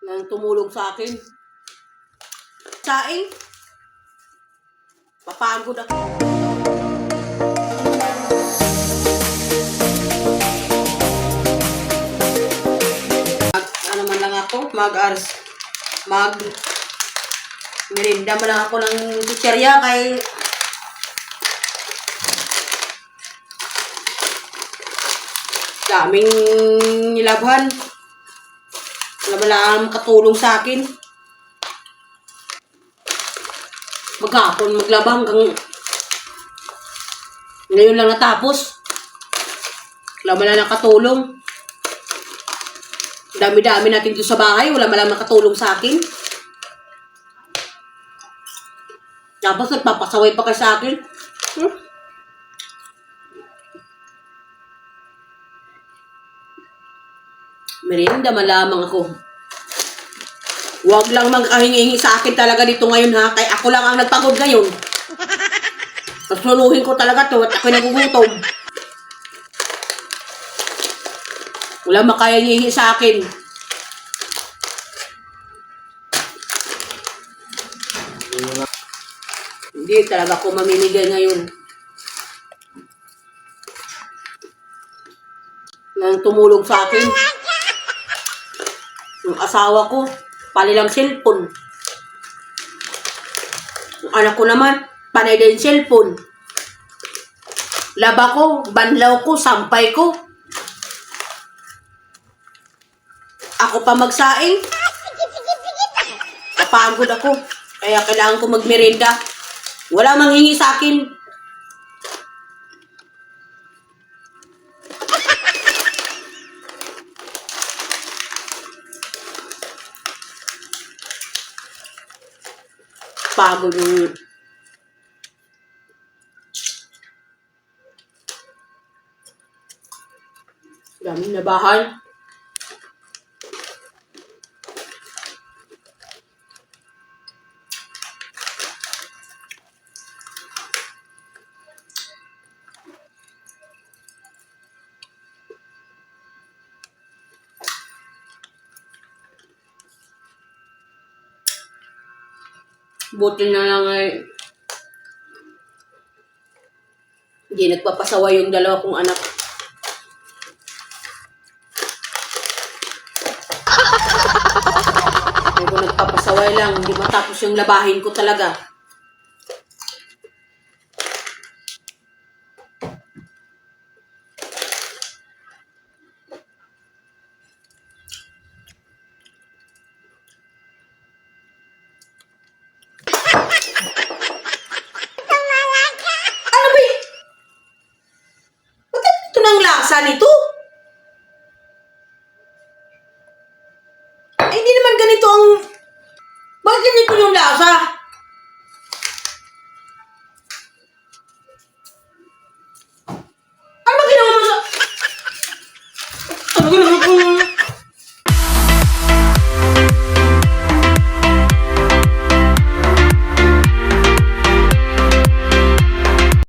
Nang tumulong sa akin. Saing. Papagod ako. Ano man lang ako, merinda man lang ako ng chicherya kay daming nilabhan. Wala lang makatulong sa akin. Maghapon maglaba hanggang ngayon lang natapos. Wala man lang nakatulong. Dami-dami natin dito sa bahay, wala man lang nakatulong sa akin. Tapos nagpapasaway pa kayo sa akin. Merienda malamang ako. Huwag lang magkahingi sa akin talaga dito ngayon ha. Kaya ako lang ang nagpagod ngayon. Nasuluhin ko talaga to at ako'y nagugutom. Wala makahingi sa akin. Hindi talaga ako mamimigay ngayon. Nang tumulong sa akin. Yung asawa ko, panilang cellphone. Yung anak ko naman, panay din cellphone. Laba ko, banlaw ko, sampay ko. Ako pa magsaing. Kapagod ako. Kaya kailangan ko magmerenda. Wala manghingi sa akin. Pagod. Daming nabahan. Buti na lang ay hindi nagpapasawa yung dalawa kong anak. Kung nagpapasaway lang, hindi matapos yung labahin ko talaga. Ano ba yun? Bakit ito ng lasa nito? Ay, hindi naman ganito ang... Bakit ganito yung lasa? Ano ba ginawa mo sa... Ano ginawa ko?